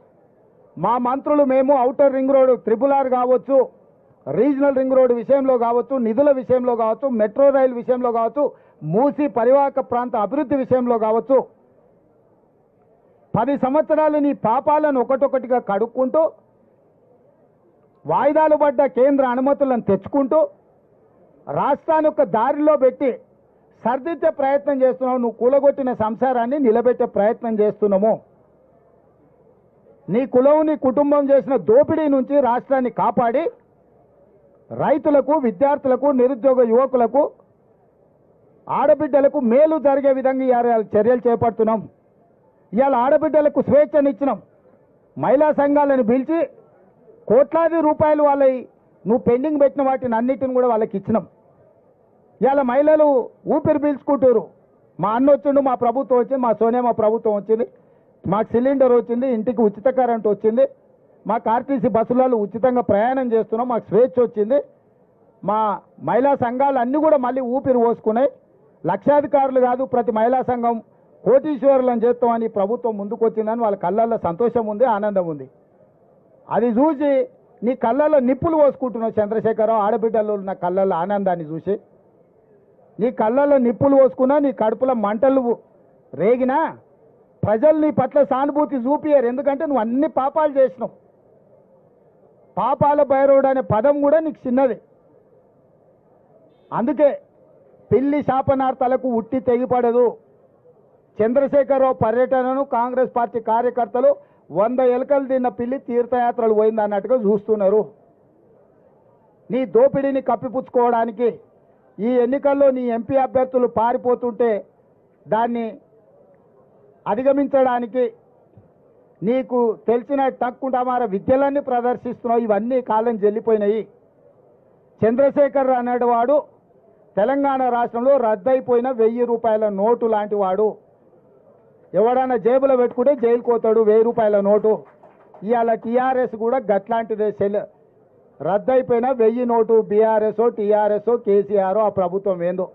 A: మా మంత్రులు మేము ఔటర్ రింగ్ రోడ్ RRR కావచ్చు, రీజనల్ రింగ్ రోడ్ విషయంలో కావచ్చు, నిధుల విషయంలో కావచ్చు, మెట్రో రైలు విషయంలో కావచ్చు, మూసి పరివాహక ప్రాంత అభివృద్ధి విషయంలో కావచ్చు 10 సంవత్సరాలు నీ పాపాలను ఒకటొకటిగా కడుక్కుంటూ వాయిదాలు పడ్డ కేంద్ర అనుమతులను తెచ్చుకుంటూ రాష్ట్రాన్ని ఒక దారిలో పెట్టి సర్దిద్దే ప్రయత్నం చేస్తున్నావు. నువ్వు కూలగొట్టిన సంసారాన్ని నిలబెట్టే ప్రయత్నం చేస్తున్నాము. నీ కులం, నీ కుటుంబం చేసిన దోపిడీ నుంచి రాష్ట్రాన్ని కాపాడి రైతులకు, విద్యార్థులకు, నిరుద్యోగ యువకులకు, ఆడబిడ్డలకు మేలు జరిగే విధంగా ఇవాళ చర్యలు చేపడుతున్నాం. ఇవాళ ఆడబిడ్డలకు స్వేచ్ఛనిచ్చినాం. మహిళా సంఘాలను పిలిచి కోట్లాది రూపాయలు వాళ్ళవి నువ్వు పెండింగ్ పెట్టిన వాటిని అన్నిటిని కూడా వాళ్ళకి ఇచ్చినాం. ఇవాళ మహిళలు ఊపిరి పీల్చుకుంటారు. మా అన్న వచ్చిండు, మా ప్రభుత్వం వచ్చింది, మా సోనియా మా ప్రభుత్వం వచ్చింది, మాకు సిలిండర్ వచ్చింది, ఇంటికి ఉచిత కరెంట్ వచ్చింది, మాకు ఆర్టీసీ బస్సులలో ఉచితంగా ప్రయాణం చేస్తున్నాం, మాకు స్వేచ్ఛ వచ్చింది, మా మహిళా సంఘాలు అన్నీ కూడా మళ్ళీ ఊపిరి పోసుకున్నాయి. లక్షాధికారులు కాదు, ప్రతి మహిళా సంఘం కోటీశ్వరులను చేస్తామని ప్రభుత్వం ముందుకు వచ్చిందని వాళ్ళ కళ్ళల్లో సంతోషం ఉంది, ఆనందం ఉంది. అది చూసి నీ కళ్ళల్లో నిప్పులు పోసుకుంటున్నావు చంద్రశేఖరరావు. ఆడబిడ్డలు ఉన్న కళ్ళల్లో ఆనందాన్ని చూసి నీ కళ్ళల్లో నిప్పులు పోసుకున్నా, నీ కడుపులో మంటలు రేగినా ప్రజలు నీ పట్ల సానుభూతి చూపియరు. ఎందుకంటే నువ్వు అన్ని పాపాలు చేసినావు. పాపాల భైరవుడు అనే పదం కూడా నీకు చిన్నది. అందుకే పిల్లి శాపనార్థాలకు ఉట్టి తెగిపడదు. చంద్రశేఖరరావు పర్యటనను కాంగ్రెస్ పార్టీ కార్యకర్తలు 100 ఎలుకలు తిన్న పిల్లి తీర్థయాత్రలు పోయింది అన్నట్టుగా చూస్తున్నారు. నీ దోపిడీని కప్పిపుచ్చుకోవడానికి ఈ ఎన్నికల్లో నీ ఎంపీ అభ్యర్థులు పారిపోతుంటే దాన్ని అధిగమించడానికి నీకు తెలిసిన టక్కుంటమార విద్యలన్నీ ప్రదర్శిస్తున్నావు. ఇవన్నీ కాలం చెల్లిపోయినాయి. చంద్రశేఖర్ అనేవాడు తెలంగాణ రాష్ట్రంలో రద్దయిపోయిన 1000 రూపాయల నోటు లాంటి వాడు. ఎవడన్నా జేబులో పెట్టుకుంటే జైలుకు పోతాడు 1000 రూపాయల నోటు. ఇవాళ టీఆర్ఎస్ కూడా గట్లాంటిదే. రద్దయిపోయిన 1000 నోటు బీఆర్ఎస్ టీఆర్ఎస్ కేసీఆర్ ఆ ప్రభుత్వం ఏందో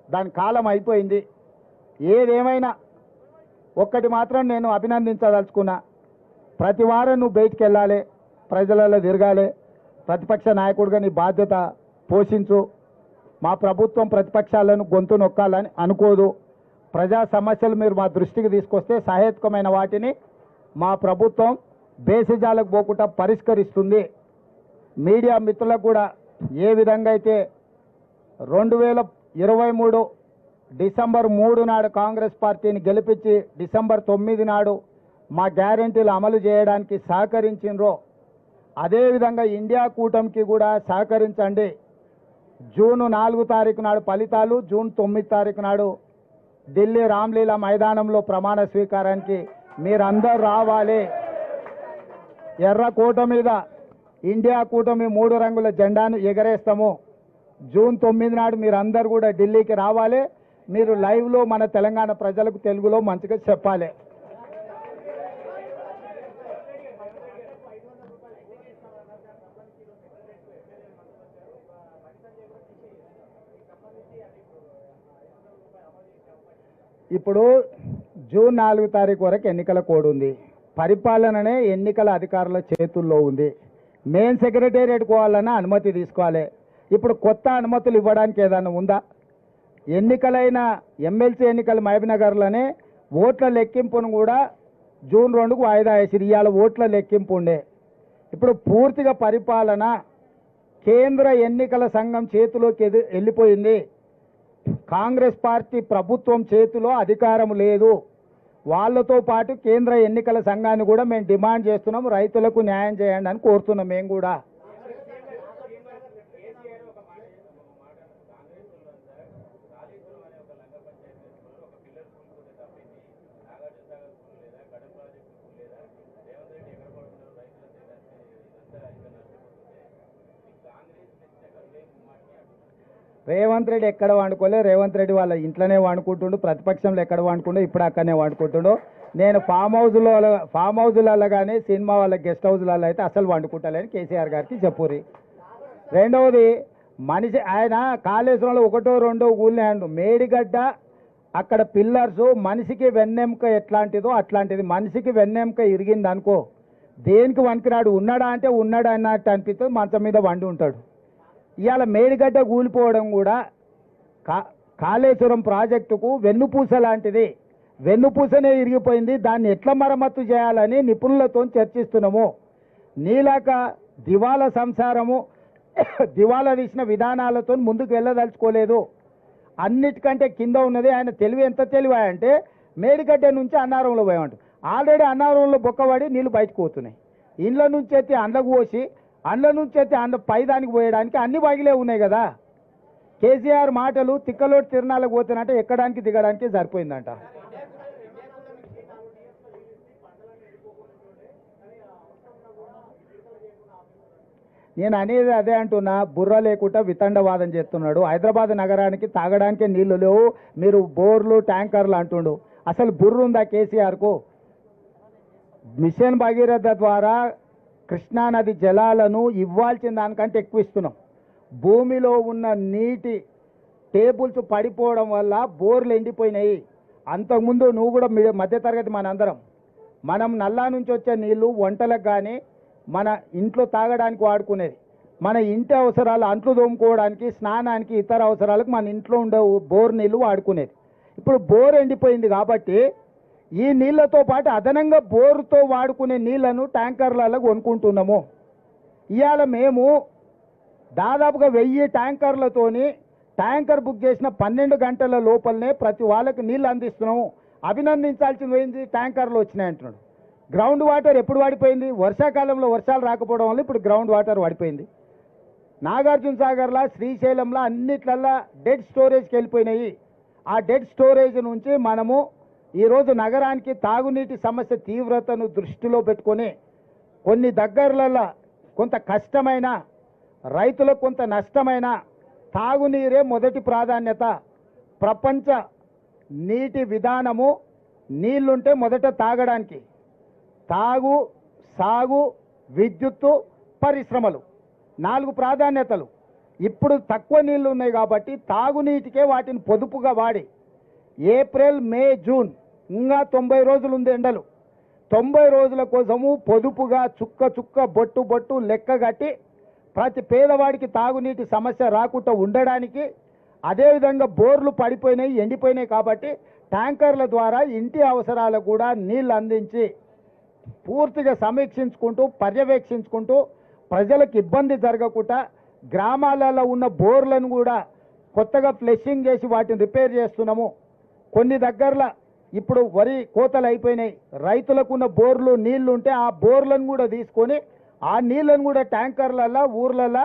A: దాని కాలం అయిపోయింది. ఏదేమైనా ఒక్కటి మాత్రం నేను అభినందించదలుచుకున్నా. ప్రతి వారం నువ్వు బయటికి వెళ్ళాలి, ప్రజలలో తిరగాలి, ప్రతిపక్ష నాయకుడిగా నీ బాధ్యత పోషించు. మా ప్రభుత్వం ప్రతిపక్షాలను గొంతు నొక్కాలని అనుకోదు. ప్రజా సమస్యలు మీరు మా దృష్టికి తీసుకొస్తే సహేతుకమైన వాటిని మా ప్రభుత్వం బేసిజాలకు పోకుండా పరిష్కరిస్తుంది. మీడియా మిత్రులకు కూడా ఏ విధంగా అయితే 2023 డిసెంబర్ 3 నాడు కాంగ్రెస్ పార్టీని గెలిపించి డిసెంబర్ 9 నాడు మా గ్యారెంటీలు అమలు చేయడానికి సహకరించినరో అదేవిధంగా ఇండియా కూటమికి కూడా సహకరించండి. జూన్ 4 తారీఖు నాడు ఫలితాలు, జూన్ 9 తారీఖు నాడు ఢిల్లీ రామ్లీలా మైదానంలో ప్రమాణ స్వీకారానికి మీరందరూ రావాలి. ఎర్రకోట మీద ఇండియా కూటమి 3 రంగుల జెండాను ఎగరేస్తాము. జూన్ 9 నాడు మీరందరూ కూడా ఢిల్లీకి రావాలి. మీరు లైవ్లో మన తెలంగాణ ప్రజలకు తెలుగులో మంచిగా చెప్పాలి. ఇప్పుడు జూన్ 4 తారీఖు వరకు ఎన్నికల కోడ్ ఉంది. పరిపాలననే ఎన్నికల అధికారుల చేతుల్లో ఉంది. మెయిన్ సెక్రటేరియట్ పోవాలన్నా అనుమతి తీసుకోవాలి. ఇప్పుడు కొత్త అనుమతులు ఇవ్వడానికి ఏదైనా ఉందా? ఎన్నికలైన ఎమ్మెల్సీ ఎన్నికల మహబూబ్నగర్లోనే ఓట్ల లెక్కింపును కూడా జూన్ 2కు వాయిదా వేసిరు. ఇవాళ ఓట్ల లెక్కింపు ఉండే. ఇప్పుడు పూర్తిగా పరిపాలన కేంద్ర ఎన్నికల సంఘం చేతిలోకి వెళ్ళిపోయింది. కాంగ్రెస్ పార్టీ ప్రభుత్వం చేతిలో అధికారం లేదు. వాళ్ళతో పాటు కేంద్ర ఎన్నికల సంఘాన్ని కూడా మేము డిమాండ్ చేస్తున్నాం, రైతులకు న్యాయం చేయండి అని కోరుతున్నాం. మేము కూడా రేవంత్ రెడ్డి ఎక్కడ వండుకోలే. రేవంత్ రెడ్డి వాళ్ళ ఇంట్లోనే వండుకుంటుండు, ప్రతిపక్షంలో ఎక్కడ వండుకుంటూ ఇప్పుడు అక్కడనే వండుకుంటుండు. నేను ఫామ్ హౌస్లలో కానీ సినిమా వాళ్ళ గెస్ట్ హౌస్లలో అయితే అసలు వండుకుంటలేని కేసీఆర్ గారికి చెప్పురి. రెండవది మనిషి ఆయన కాళేశ్వరంలో 1, 2 ఊళ్ళో మేడిగడ్డ అక్కడ పిల్లర్స్ మనిషికి వెన్నెముక ఎట్లాంటిదో అట్లాంటిది. మనిషికి వెన్నెముక ఇరిగింది అనుకో దేనికి వణికిరాడు. ఉన్నాడా అంటే ఉన్నాడు అన్నట్టు అనిపిస్తుంది, మంచం మీద వండి ఉంటాడు. ఇవాళ మేడిగడ్డ కూలిపోవడం కూడా కాళేశ్వరం ప్రాజెక్టుకు వెన్నుపూస లాంటిది. వెన్నుపూసనే ఇరిగిపోయింది. దాన్ని ఎట్లా మరమ్మత్తు చేయాలని నిపుణులతో చర్చిస్తున్నాము. నీలాక దివాలా సంసారము దివాలా తీసిన విధానాలతో ముందుకు వెళ్ళదలుచుకోలేదు. అన్నిటికంటే కింద ఉన్నది ఆయన తెలివి. ఎంత తెలివి అంటే మేడిగడ్డ నుంచి అన్నారంలో పోయామంట. ఆల్రెడీ అన్నారంలో బొక్కబడి నీళ్ళు బయటకు పోతున్నాయి. ఇండ్ల నుంచి అయితే అండ్లకు పోసి అండ్ల నుంచి అయితే పైదానికి పోయడానికి అన్ని బగిలే ఉన్నాయి కదా. కేసీఆర్ మాటలు తిక్కలోటి తిరణాలకు పోతున్నట్టే ఎక్కడానికి దిగడానికి సరిపోయిందంట. నేను అనేది అదే అంటున్నా. బుర్ర లేకుండా వితండవాదం చేస్తున్నాడు. హైదరాబాద్ నగరానికి తాగడానికి నీళ్లు లేవు, మీరు బోర్లు ట్యాంకర్లు అంటుండు. అసలు బుర్ర ఉందా కేసీఆర్కు? మిషన్ భగీరథ ద్వారా కృష్ణానది జలాలను ఇవ్వాల్సిన దానికంటే ఎక్కువ ఇస్తున్నాం. భూమిలో ఉన్న నీటి టేబుల్స్ పడిపోవడం వల్ల బోర్లు ఎండిపోయినాయి. అంతకుముందు నువ్వు కూడా మధ్యతరగతి మనం నల్లా నుంచి వచ్చే నీళ్లు వంటలకు కానీ మన ఇంట్లో తాగడానికి వాడుకునేది. మన ఇంటి అవసరాలు అంట్లు తోముకోవడానికి, స్నానానికి, ఇతర అవసరాలకు మన ఇంట్లో ఉండే బోర్ నీళ్లు వాడుకునేది. ఇప్పుడు బోర్ ఎండిపోయింది కాబట్టి ఈ నీళ్లతో పాటు అదనంగా బోరుతో వాడుకునే నీళ్లను ట్యాంకర్లలో కొనుక్కుంటున్నాము. ఇవాళ మేము దాదాపుగా 1000 ట్యాంకర్లతోని ట్యాంకర్ బుక్ చేసిన 12 గంటల లోపలనే ప్రతి వాళ్ళకి నీళ్ళు అందిస్తున్నాము. అభినందించాల్సింది పోయింది, ట్యాంకర్లు వచ్చినాయి అంటున్నాడు. గ్రౌండ్ వాటర్ ఎప్పుడు వాడిపోయింది? వర్షాకాలంలో వర్షాలు రాకపోవడం వల్ల ఇప్పుడు గ్రౌండ్ వాటర్ వాడిపోయింది. నాగార్జున సాగర్లా శ్రీశైలంలో అన్నిట్లల్లా డెడ్ స్టోరేజ్కి వెళ్ళిపోయినాయి. ఆ డెడ్ స్టోరేజ్ నుంచి మనము ఈరోజు నగరానికి తాగునీటి సమస్య తీవ్రతను దృష్టిలో పెట్టుకొని కొన్ని దగ్గరలలో కొంత కష్టమైన రైతులకు కొంత నష్టమైన తాగునీరే మొదటి ప్రాధాన్యత. ప్రపంచ నీటి విధానము నీళ్లుంటే మొదట తాగడానికి, తాగు, సాగు, విద్యుత్తు, పరిశ్రమలు 4 ప్రాధాన్యతలు. ఇప్పుడు తక్కువ నీళ్లు ఉన్నాయి కాబట్టి తాగునీటికే వాటిని పొదుపుగా వాడి ఏప్రిల్, మే, జూన్ ఇంకా 90 రోజులు ఉంది ఎండలు. 90 రోజుల కోసము పొదుపుగా చుక్క చుక్క బొట్టు బొట్టు లెక్క కట్టి ప్రతి పేదవాడికి తాగునీటి సమస్య రాకుండా ఉండడానికి, అదేవిధంగా బోర్లు పడిపోయినాయి, ఎండిపోయినాయి కాబట్టి ట్యాంకర్ల ద్వారా ఇంటి అవసరాలకు కూడా నీళ్లు అందించి పూర్తిగా సమీక్షించుకుంటూ పర్యవేక్షించుకుంటూ ప్రజలకు ఇబ్బంది జరగకుండా గ్రామాలలో ఉన్న బోర్లను కూడా కొత్తగా ఫ్లెషింగ్ చేసి వాటిని రిపేర్ చేస్తున్నాము. కొన్ని దగ్గరలో ఇప్పుడు వరి కోతలు అయిపోయినాయి, రైతులకు ఉన్న బోర్లు నీళ్లు ఉంటే ఆ బోర్లను కూడా తీసుకొని ఆ నీళ్లను కూడా ట్యాంకర్లలో ఊర్లలో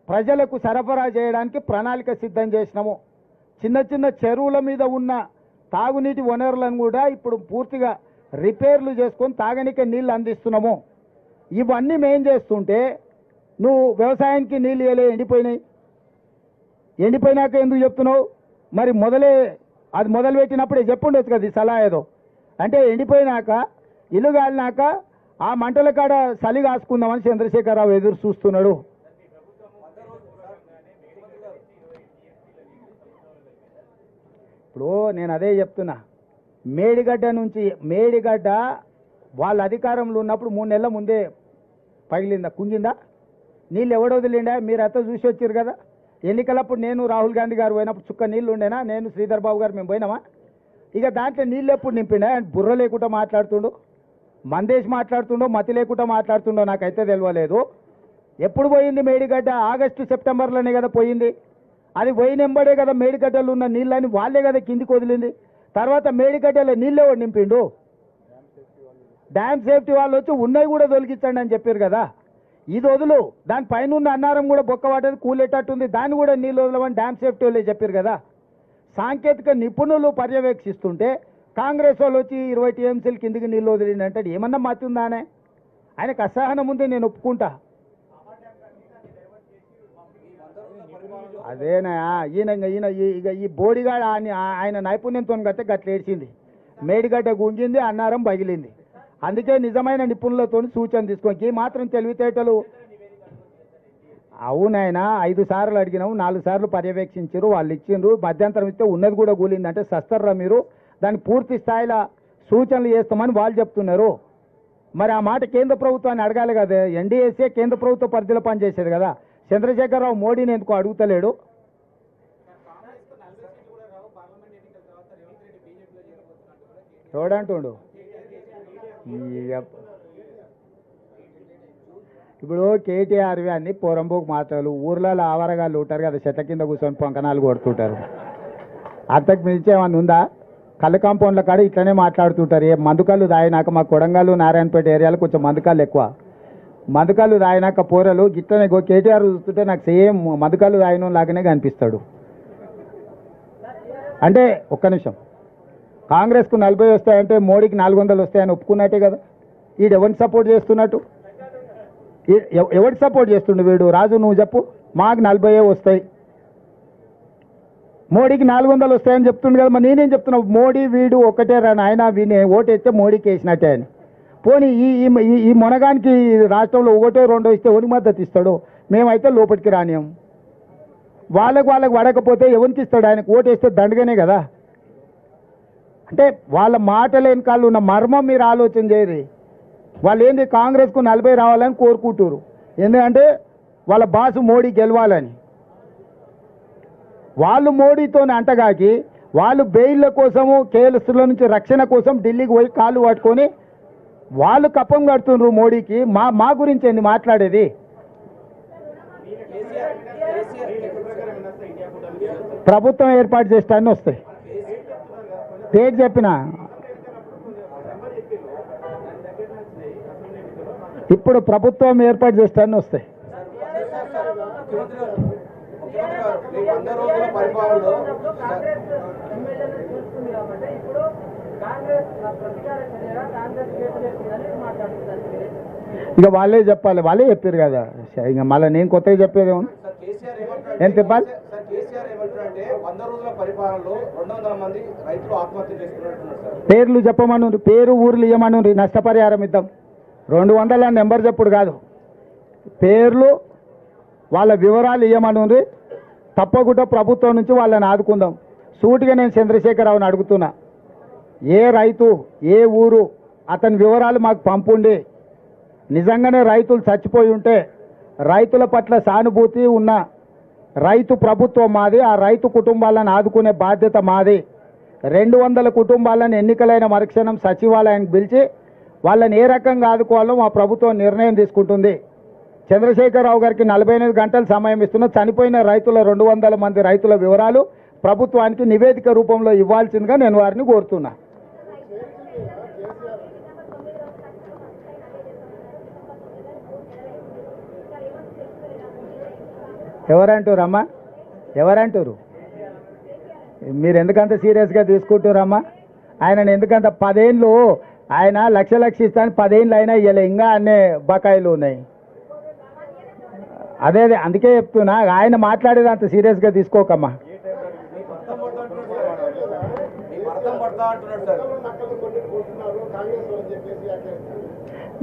A: ప్రజలకు సరఫరా చేయడానికి ప్రణాళిక సిద్ధం చేసినాము. చిన్న చిన్న చెరువుల మీద ఉన్న తాగునీటి వనరులను కూడా ఇప్పుడు పూర్తిగా రిపేర్లు చేసుకొని తాగనీకే నీళ్ళు అందిస్తున్నాము. ఇవన్నీ మేం చేస్తుంటే నువ్వు వ్యవసాయానికి నీళ్ళు వేయలే, ఎండిపోయినాయి. ఎండిపోయినాక ఎందుకు చెప్తున్నావు? మరి అది మొదలుపెట్టినప్పుడే చెప్పుండొచ్చు కదా ఈ సలహా ఏదో. అంటే ఎండిపోయినాక ఇల్లు కాలినాక ఆ మంటల కాడ చలి కాసుకుందామని చంద్రశేఖరరావు ఎదురు చూస్తున్నాడు. ఇప్పుడు నేను అదే చెప్తున్నా, మేడిగడ్డ వాళ్ళ అధికారంలో ఉన్నప్పుడు 3 నెలల ముందే పగిలిందా, కుంగిందా? నీళ్ళు ఎవడో వదిలిండా? మీరు అంతా చూసి వచ్చారు కదా. ఎన్నికలప్పుడు నేను రాహుల్ గాంధీ గారు పోయినప్పుడు చుక్క నీళ్ళు ఉండేనా? నేను శ్రీధర్ బాబు గారు మేము పోయినామా? ఇక దాంట్లో నీళ్ళు ఎప్పుడు నింపిండా? బుర్ర లేకుండా మాట్లాడుతుండో, మందేసి మాట్లాడుతుండో, మతి లేకుండా మాట్లాడుతుండో నాకైతే తెలియలేదు. ఎప్పుడు పోయింది మేడిగడ్డ? ఆగస్టు సెప్టెంబర్లోనే కదా పోయింది. అది పోయినెంబడే కదా మేడిగడ్డలు ఉన్న నీళ్ళని వాళ్ళే కదా కిందికి వదిలింది. తర్వాత మేడిగడ్డలో నీళ్ళు ఎవడు నింపిండు? డ్యామ్ సేఫ్టీ వాళ్ళు వచ్చి ఉన్నవి కూడా తొలగించండి అని చెప్పారు కదా. ఇది వదులు, దాని పైన ఉన్న అన్నారం కూడా బొక్క పడ్డది, కూలేటట్టుంది, దాన్ని కూడా నీళ్ళు వదలమని డ్యామ్ సేఫ్టీ వాళ్ళే చెప్పారు కదా. సాంకేతిక నిపుణులు పర్యవేక్షిస్తుంటే కాంగ్రెస్ వాళ్ళు వచ్చి 20 టీఎంసీలు కిందికి నీళ్ళు వదిలిండి అంటే ఏమన్నా మతి ఉందానే? ఆయనకు అసహనం ఉంది, నేను ఒప్పుకుంటా. అదేనా ఈయన ఈ బోడిగాడ ఆయన నైపుణ్యంతో గట్టే గట్ల ఏడ్చింది. మేడిగడ్డ గుంజింది, అన్నారం పగిలింది. అందుకే నిజమైన నిపుణులతో సూచన తీసుకోండి. మాత్రం తెలివితేటలు అవునాయన 5 సార్లు అడిగినాము, 4 సార్లు పర్యవేక్షించారు, వాళ్ళు ఇచ్చిండ్రు. మధ్యంతరం ఇస్తే ఉన్నది కూడా కూలింది అంటే సస్తర్రా మీరు? దాన్ని పూర్తి స్థాయిలో సూచనలు చేస్తామని వాళ్ళు చెప్తున్నారు. మరి ఆ మాట కేంద్ర ప్రభుత్వాన్ని అడగాలి కదా. ఎన్డీఏసీ కేంద్ర ప్రభుత్వ పరిధిలో పనిచేసేది కదా. చంద్రశేఖరరావు మోడీని ఎందుకు అడుగుతలేడు? చూడంటుండు. ఇప్పుడు కేటీఆర్వి అన్ని పోరంబోకు మాటలు, ఊర్లలో ఆవరగాళ్ళు ఉంటారు కదా, చెట్ల కింద కూర్చొని పొంకనాలు కొడుతుంటారు. అంతకు మించి ఏమన్నా ఉందా? కళ్ళు కాంపౌండ్ల కాడ ఇట్లనే మాట్లాడుతుంటారు. ఏ మందుకళ్ళు తాగినాక మా కొడంగల్ నారాయణపేట ఏరియాలో కొంచెం మందుకళ్ళు ఎక్కువ. మందుకళ్ళు తాగినాక పోరలు గిట్లనే కేటీఆర్ చూస్తుంటే నాకు సేమ్ మందుకళ్ళు తాగిన లాగానే కనిపిస్తాడు. అంటే ఒక్క నిమిషం, కాంగ్రెస్కు 40 వస్తాయంటే మోడీకి 400 వస్తాయని ఒప్పుకున్నట్టే కదా. వీడు ఎవరిని సపోర్ట్ చేస్తున్నట్టు? ఎవరికి సపోర్ట్ చేస్తుండు వీడు? రాజు నువ్వు చెప్పు. మాకు 40 వస్తాయి, మోడీకి 400 వస్తాయని చెప్తుండు కదా. మరి నేనేం చెప్తున్నావు? మోడీ వీడు ఒకటే రా నాయన, వీని ఓటేస్తే మోడీకి వేసినట్టే అని. పోనీ ఈ మొనగానికి రాష్ట్రంలో 1, 2 ఇస్తే ఎవరికి మద్దతు ఇస్తాడు? మేమైతే లోపలికి రానియం. వాళ్ళకు పడకపోతే ఎవరికి ఇస్తాడు? ఆయనకు ఓటేస్తే దండగానే కదా. అంటే వాళ్ళ మాటల వెనకాల ఉన్న మర్మం మీరు ఆలోచన చేయరు. వాళ్ళు ఏంది కాంగ్రెస్కు 40 రావాలని కోరుకుంటారు. ఎందుకంటే వాళ్ళ బాసు మోడీ గెలవాలని. వాళ్ళు మోడీతో అంటగాకి వాళ్ళు బెయిల్ల కోసము, కేసుల నుంచి రక్షణ కోసం ఢిల్లీకి పోయి కాళ్ళు పట్టుకొని వాళ్ళు కప్పం కడుతున్నారు మోడీకి. మా గురించి ఏంది మాట్లాడేది? ప్రభుత్వం ఏర్పాటు చేస్తానని వస్తాయి. పేరు చెప్పిన ఇప్పుడు ప్రభుత్వం ఏర్పాటు చేస్తానని వస్తాయి.
B: ముఖ్యమంత్రి గారు ఈ 100 రోజుల పరిపాలనలో
A: ఇక వాళ్ళే చెప్పాలి, వాళ్ళే చెప్పారు కదా. ఇక మళ్ళీ నేను కొత్తగా చెప్పేది ఏమన్నా ఏం చెప్పాలి?
B: కేసీఆర్ ఏమంటారంటే 100 రోజుల పరిపాలనలో 200 మంది రైతులు ఆత్మహత్య చేసుకున్నట్టున్నారు సార్.
A: పేర్లు చెప్పమను, పేరు ఊర్లు ఇవ్వమను, నష్టపరిహారం ఇద్దాం. 200 నెంబర్ చెప్పుడు కాదు, పేర్లు వాళ్ళ వివరాలు ఇవ్వమను. తప్పకుండా ప్రభుత్వం నుంచి వాళ్ళని ఆదుకుందాం. సూటిగా నేను చంద్రశేఖరరావుని అడుగుతున్నా, ఏ రైతు ఏ ఊరు అతని వివరాలు మాకు పంపుండి, నిజంగానే రైతులు చచ్చిపోయి ఉంటే రైతుల పట్ల సానుభూతి ఉన్న రైతు ప్రభుత్వం మాది, ఆ రైతు కుటుంబాలను ఆదుకునే బాధ్యత మాది. 200 కుటుంబాలను ఎన్నికలైన మరుక్షణం సచివాలయానికి పిలిచి వాళ్ళని ఏ రకంగా ఆదుకోవాలో మా ప్రభుత్వం నిర్ణయం తీసుకుంటుంది. చంద్రశేఖరరావు గారికి 48 గంటలు సమయం ఇస్తున్న చనిపోయిన రైతుల 200 మంది రైతుల వివరాలు ప్రభుత్వానికి నివేదిక రూపంలో ఇవ్వాల్సిందిగా నేను వారిని కోరుతున్నా. ఎవరంటారమ్మా? ఎవరంటారు? మీరు ఎందుకంత సీరియస్గా తీసుకుంటారమ్మా? ఆయన ఎందుకంత 10 ఏళ్ళు ఆయన లక్ష ఇస్తాను, 10 ఏళ్ళు అయినా ఇవ్వలే, ఇంకా అన్నీ బకాయిలు ఉన్నాయి. అదే అందుకే చెప్తున్నా, ఆయన మాట్లాడేది అంత సీరియస్గా తీసుకోకమ్మా.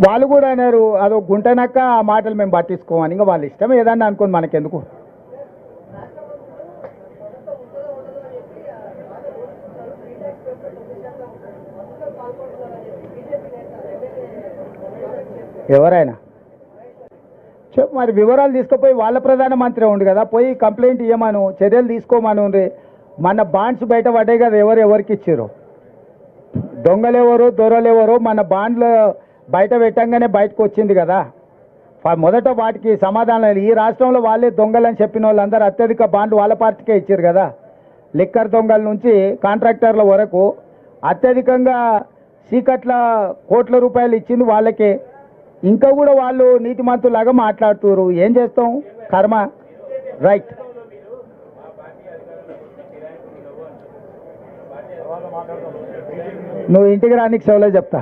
A: వాళ్ళు కూడా అన్నారు అదో గుంటనక్క, ఆ మాటలు మేము పట్టించుకోమని. ఇంకా వాళ్ళ ఇష్టం ఏదన్నా అనుకోని మనకెందుకు. ఎవరైనా చెప్పు మరి, వివరాలు తీసుకుపోయి వాళ్ళ ప్రధానమంత్రి ఉండు కదా, పోయి కంప్లైంట్ ఇవ్వమను, చర్యలు తీసుకోమను. మన బాండ్స్ బయట పడ్డాయి కదా, ఎవరికి ఇచ్చారు, దొంగలెవరు దొరలెవరు మన బాండ్లు బయట పెట్టంగానే బయటకు వచ్చింది కదా. మొదట వాటికి సమాధానం, ఈ రాష్ట్రంలో వాళ్ళే దొంగలని చెప్పిన వాళ్ళందరూ అత్యధిక బాండ్లు వాళ్ళ పార్టీకే ఇచ్చారు కదా. లిక్కర్ దొంగల నుంచి కాంట్రాక్టర్ల వరకు అత్యధికంగా చీకట్ల కోట్ల రూపాయలు ఇచ్చింది వాళ్ళకే. ఇంకా కూడా వాళ్ళు నీతిమంతులాగా మాట్లాడుతున్నారు. ఏం చేస్తాం, కర్మ. రైట్. నువ్వు ఇంటికి రానికి సెలవులో చెప్తా.